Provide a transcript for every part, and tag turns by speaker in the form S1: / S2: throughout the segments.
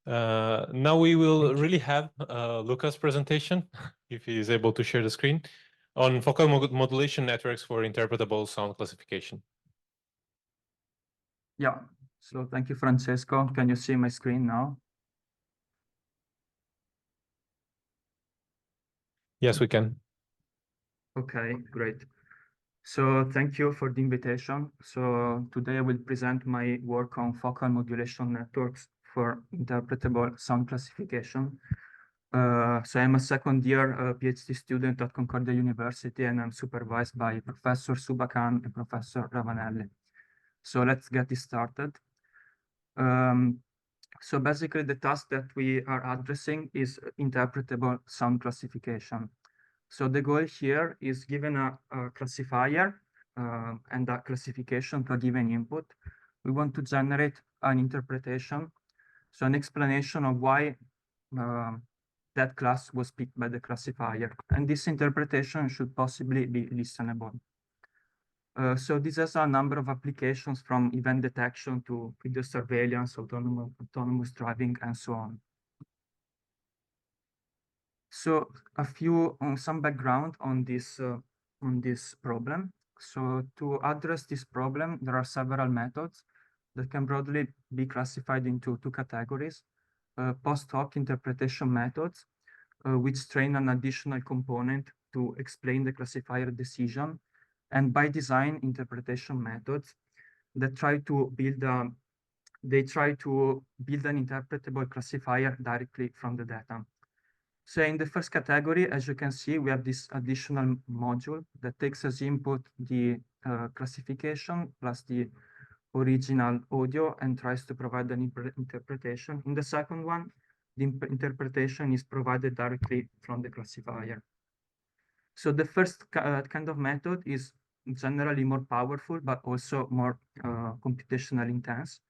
S1: Now we will really have Luca's presentation, if he is able to share the screen, on focal modulation networks for interpretable sound classification.
S2: Yeah, so thank you, Francesco. Can you see my screen now?
S1: Yes, we can.
S2: Okay, great. So thank you for the invitation. So today I will present my work on focal modulation networks for interpretable sound classification. So I'm a second year PhD student at Concordia University, and I'm supervised by Professor Subakan and Professor Ravanelli. So let's get this started. So basically the task that we are addressing is interpretable sound classification. So the goal here is given a classifier and a classification to a given input. We want to generate an interpretation, so an explanation of why that class was picked by the classifier. And this interpretation should possibly be listenable. So this has a number of applications, from event detection to video surveillance, autonomous driving, and so on. So some background on this problem. So to address this problem, there are several methods that can broadly be classified into two categories: post hoc interpretation methods, which train an additional component to explain the classifier decision, and by design interpretation methods that try to build an interpretable classifier directly from the data. So in the first category, as you can see, we have this additional module that takes as input the classification plus the original audio and tries to provide an interpretation. In the second one, the interpretation is provided directly from the classifier. So the first kind of method is generally more powerful, but also more computationally intense.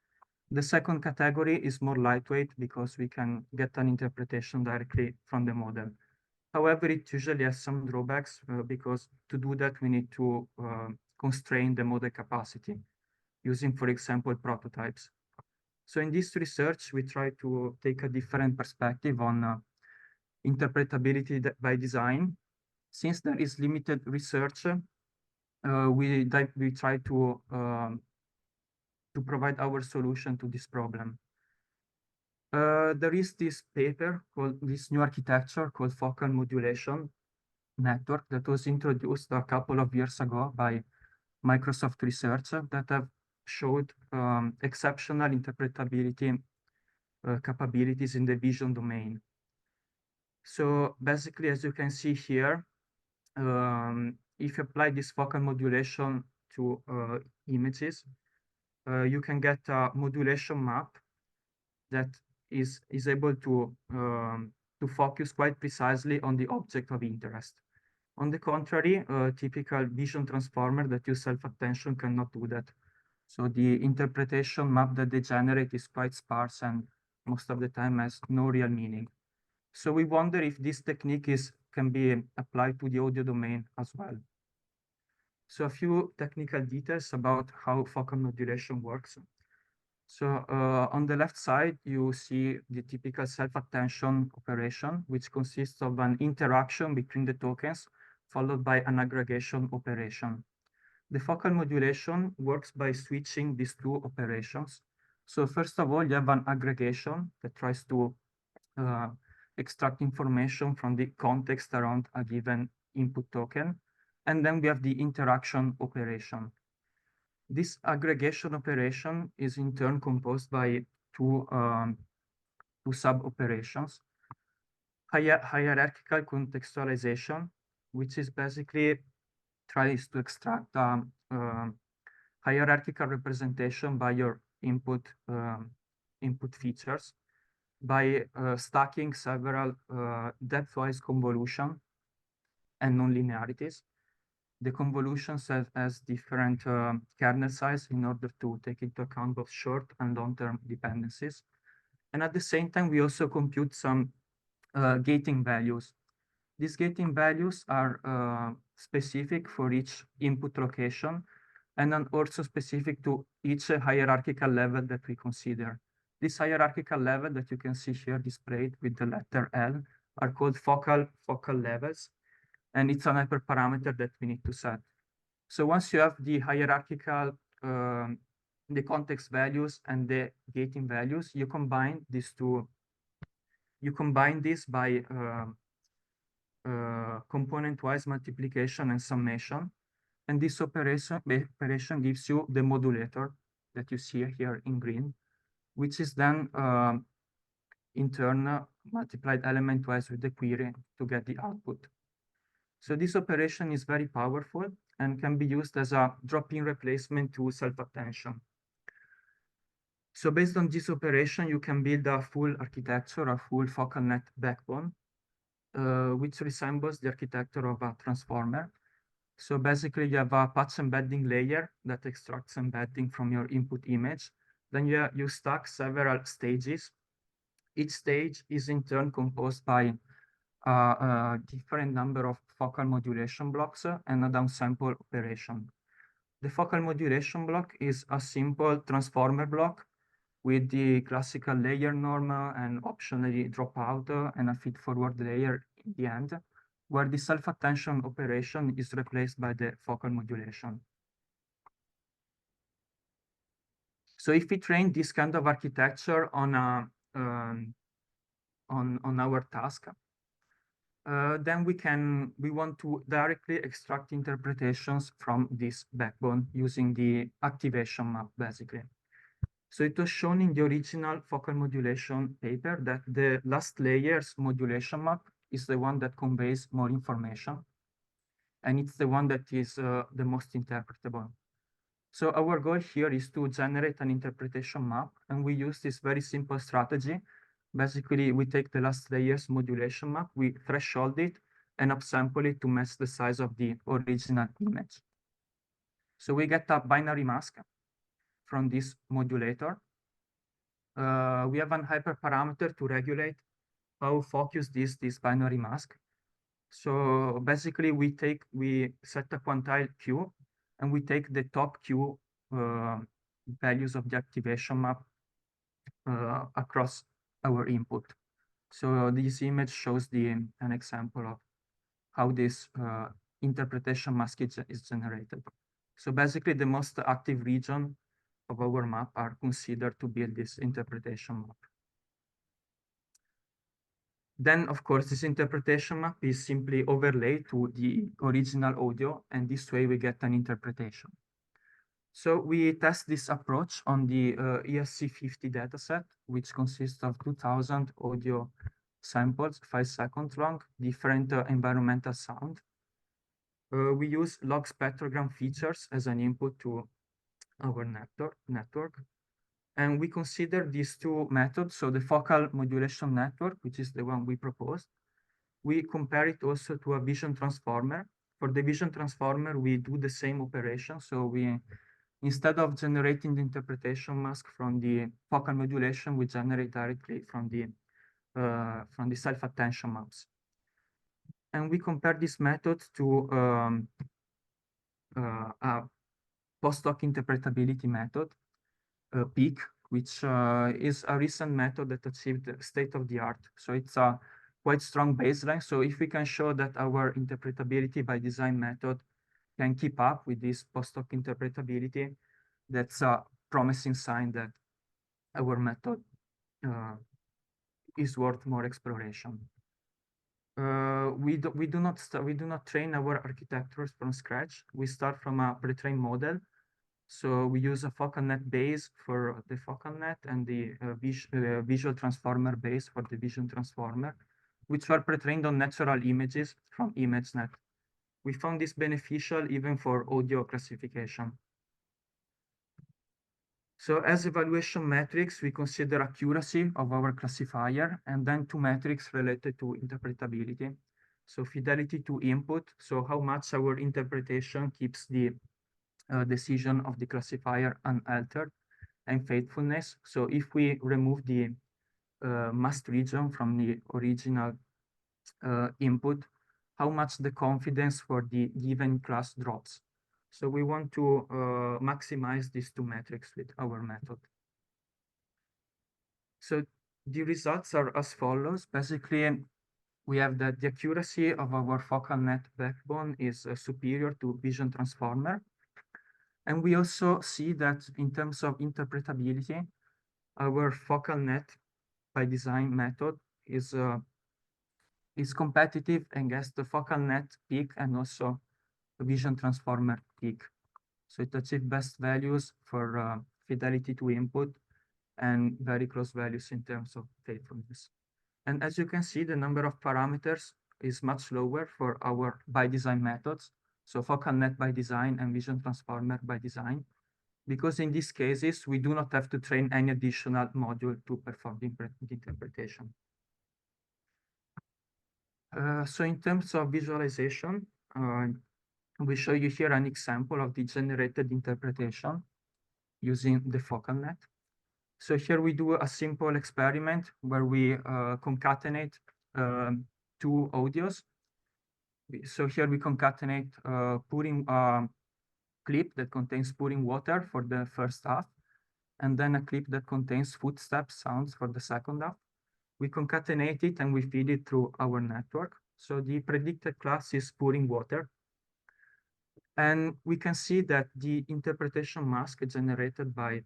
S2: The second category is more lightweight because we can get an interpretation directly from the model. However, it usually has some drawbacks because to do that, we need to constrain the model capacity using, for example, prototypes. So in this research, we try to take a different perspective on interpretability by design. Since there is limited research, we try to provide our solution to this problem. There is this paper called this new architecture called focal modulation network that was introduced a couple of years ago by Microsoft Research that have showed exceptional interpretability capabilities in the vision domain. So basically, as you can see here, if you apply this focal modulation to images, you can get a modulation map that is able to focus quite precisely on the object of interest. On the contrary, a typical vision transformer that use self-attention cannot do that. So the interpretation map that they generate is quite sparse and most of the time has no real meaning. So we wonder if this technique can be applied to the audio domain as well. So a few technical details about how focal modulation works. So on the left side, you see the typical self-attention operation, which consists of an interaction between the tokens followed by an aggregation operation. The focal modulation works by switching these two operations. So first of all, you have an aggregation that tries to extract information from the context around a given input token. And then we have the interaction operation. This aggregation operation is in turn composed by two sub-operations. Hierarchical contextualization, which is basically tries to extract hierarchical representation by your input features by stacking several depthwise convolution and nonlinearities. The convolutions has different kernel size in order to take into account both short and long-term dependencies. And at the same time, we also compute some gating values. These gating values are specific for each input location and then also specific to each hierarchical level that we consider. This hierarchical level that you can see here displayed with the letter L are called focal levels, and it's an hyperparameter that we need to set. So once you have the hierarchical, the context values and the gating values, you combine these two. You combine this by component-wise multiplication and summation, and this operation gives you the modulator that you see here in green, which is then in turn multiplied element-wise with the query to get the output. So this operation is very powerful and can be used as a drop-in replacement to self-attention. So based on this operation, you can build a full architecture, a full focal net backbone, which resembles the architecture of a transformer. So basically, you have a patch embedding layer that extracts embedding from your input image. Then you stack several stages. Each stage is in turn composed by a different number of focal modulation blocks and a downsample operation. The focal modulation block is a simple transformer block with the classical layer normal and optionally dropout and a feed-forward layer in the end, where the self-attention operation is replaced by the focal modulation. So if we train this kind of architecture on our task, then we want to directly extract interpretations from this backbone using the activation map, basically. So it was shown in the original focal modulation paper that the last layer's modulation map is the one that conveys more information, and it's the one that is the most interpretable. So our goal here is to generate an interpretation map, and we use this very simple strategy. Basically, we take the last layer's modulation map, we threshold it, and upsample it to match the size of the original image. So we get a binary mask from this modulator. We have an hyperparameter to regulate how focused is this binary mask. So basically, we set a quantile Q, and we take the top Q values of the activation map across our input. So this image shows an example of how this interpretation mask is generated. So basically, the most active region of our map are considered to build this interpretation map. Then, of course, this interpretation map is simply overlaid to the original audio, and this way we get an interpretation. So we test this approach on the ESC50 dataset, which consists of 2000 audio samples, 5 seconds long, different environmental sound. We use log spectrogram features as an input to our network. And we consider these two methods, so the focal modulation network, which is the one we proposed. We compare it also to a vision transformer. For the vision transformer, we do the same operation. So instead of generating the interpretation mask from the focal modulation, we generate directly from the self-attention maps. And we compare this method to a post-hoc interpretability method, PEAK, which is a recent method that achieved state-of-the-art. So it's a quite strong baseline. So if we can show that our interpretability by design method can keep up with this post-hoc interpretability, that's a promising sign that our method is worth more exploration. We do not train our architectures from scratch. We start from a pre-trained model. So we use a focal net base for the focal net and the visual transformer base for the vision transformer, which were pre-trained on natural images from ImageNet. We found this beneficial even for audio classification. So as evaluation metrics, we consider accuracy of our classifier and then two metrics related to interpretability. So fidelity to input, so how much our interpretation keeps the decision of the classifier unaltered, and faithfulness. So if we remove the masked region from the original input, how much the confidence for the given class drops. So we want to maximize these two metrics with our method. So the results are as follows. Basically, we have that the accuracy of our focal net backbone is superior to Vision Transformer. And we also see that in terms of interpretability, our focal net by design method is competitive against the focal net peak and also the Vision Transformer peak. So it achieves best values for fidelity to input and very close values in terms of faithfulness. And as you can see, the number of parameters is much lower for our by design methods. So focal net by design and Vision Transformer by design, because in these cases, we do not have to train any additional module to perform the interpretation. So in terms of visualization, we show you here an example of the generated interpretation using the focal net. So here we do a simple experiment where we concatenate two audios. So here we concatenate pouring clip that contains pouring water for the first half, and then a clip that contains footstep sounds for the second half. We concatenate it and we feed it through our network. So the predicted class is pouring water. And we can see that the interpretation mask generated by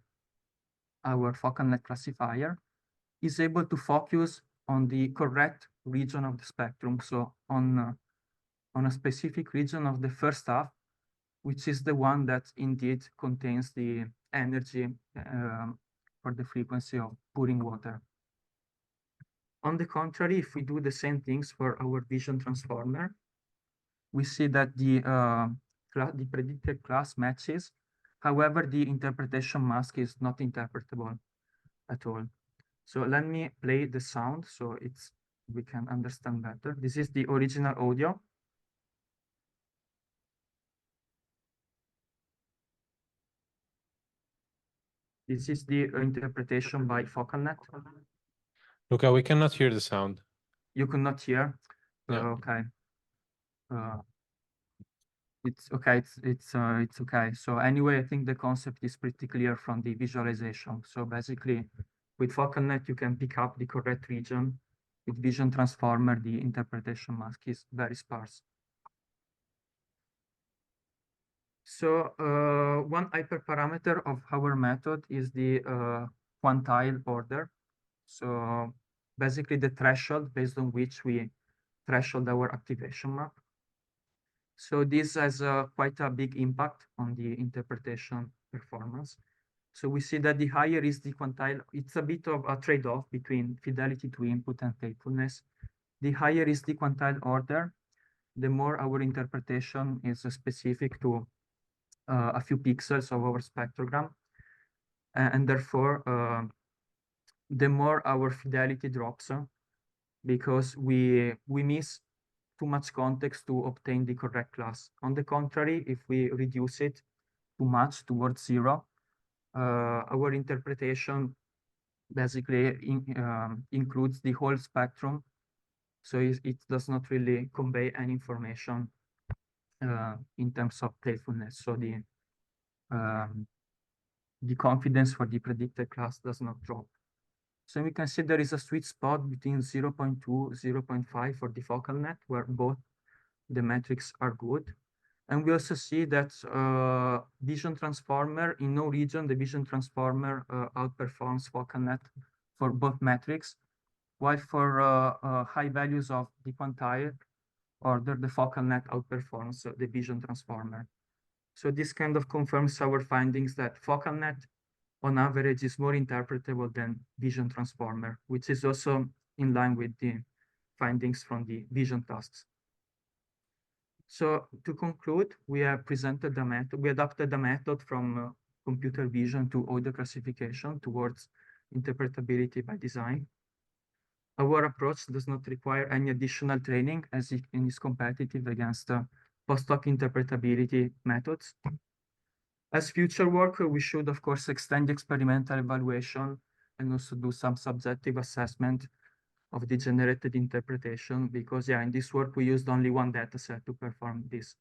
S2: our focal net classifier is able to focus on the correct region of the spectrum. So on a specific region of the first half, which is the one that indeed contains the energy for the frequency of pouring water. On the contrary, if we do the same things for our Vision Transformer, we see that the predicted class matches. However, the interpretation mask is not interpretable at all. So let me play the sound so we can understand better. This is the original audio. This is the interpretation by focal net.
S1: Luca, we cannot hear the sound.
S2: You could not hear?
S1: No.
S2: Okay. It's okay. It's okay. So anyway, I think the concept is pretty clear from the visualization. So basically, with focal net, you can pick up the correct region. With Vision Transformer, the interpretation mask is very sparse. So one hyperparameter of our method is the quantile order. So basically the threshold based on which we threshold our activation map. So this has quite a big impact on the interpretation performance. So we see that the higher is the quantile, it's a bit of a trade-off between fidelity to input and faithfulness. The higher is the quantile order, the more our interpretation is specific to a few pixels of our spectrogram. And therefore, the more our fidelity drops, because we miss too much context to obtain the correct class. On the contrary, if we reduce it too much towards zero, our interpretation basically includes the whole spectrum. So it does not really convey any information in terms of playfulness. So the confidence for the predicted class does not drop. So we can see there is a sweet spot between 0.2, 0.5 for the focal net, where both the metrics are good. And we also see that Vision Transformer, in no region, the Vision Transformer outperforms focal net for both metrics, while for high values of the quantile order, the focal net outperforms the Vision Transformer. So this kind of confirms our findings that focal net on average is more interpretable than Vision Transformer, which is also in line with the findings from the vision tasks. So to conclude, we have presented the method, we adapted the method from computer vision to audio classification towards interpretability by design. Our approach does not require any additional training as it is competitive against post-hoc interpretability methods. As future work, we should, of course, extend experimental evaluation and also do some subjective assessment of the generated interpretation, because in this work, we used only one data set to perform this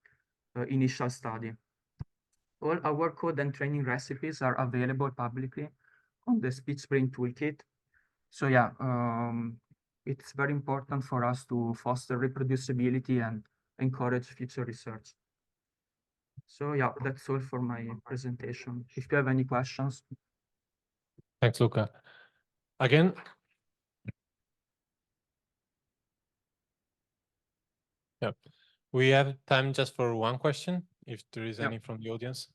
S2: initial study. All our code and training recipes are available publicly on the SpeechBrain toolkit. So yeah, it's very important for us to foster reproducibility and encourage future research. So yeah, that's all for my presentation. If you have any questions.
S1: Thanks, Luca. Again, yeah, we have time just for one question, if there is any from the audience.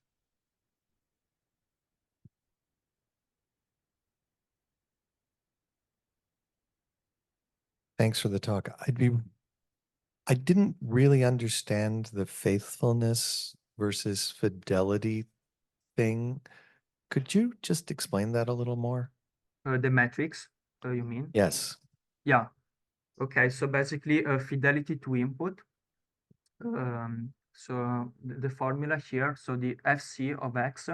S3: Thanks for the talk. I didn't really understand the faithfulness versus fidelity thing. Could you just explain that a little more?
S2: The metrics, you mean?
S3: Yes.
S2: Yeah. Okay, so basically fidelity to input. So the formula here, so the FC of X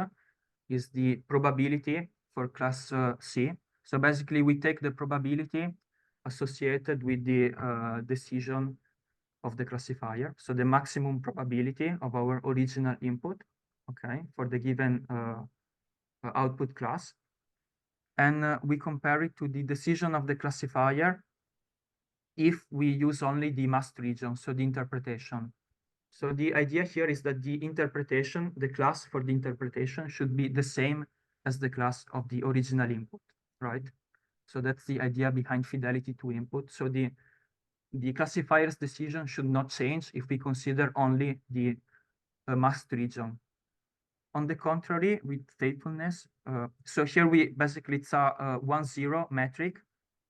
S2: is the probability for class C. So basically we take the probability associated with the decision of the classifier. So the maximum probability of our original input, okay, for the given output class. And we compare it to the decision of the classifier if we use only the masked region, so the interpretation. So the idea here is that the interpretation, the class for the interpretation should be the same as the class of the original input, right? So that's the idea behind fidelity to input. So the classifier's decision should not change if we consider only the masked region. On the contrary, with faithfulness, so here we basically it's a 1-0 metric.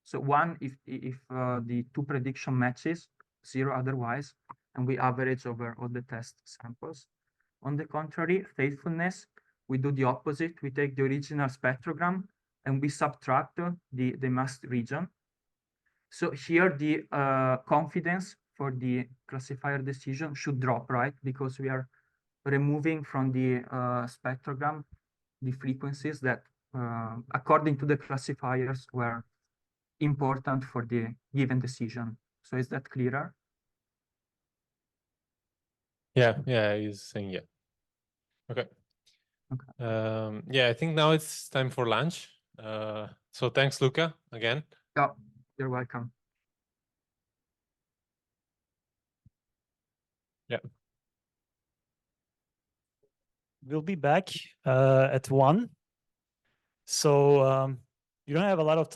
S2: So 1 if the two prediction matches, 0 otherwise, and we average over all the test samples. On the contrary, faithfulness, we do the opposite. We take the original spectrogram and we subtract the masked region. So here the confidence for the classifier decision should drop, right? Because we are removing from the spectrogram the frequencies that, according to the classifiers, were important for the given decision. So is that clearer?
S1: Yeah, he's saying yeah. Okay. Yeah, I think now it's time for lunch. So thanks, Luca, again.
S2: Yeah, you're welcome.
S1: Yeah.
S4: We'll be back at 1. So you don't have a lot of time.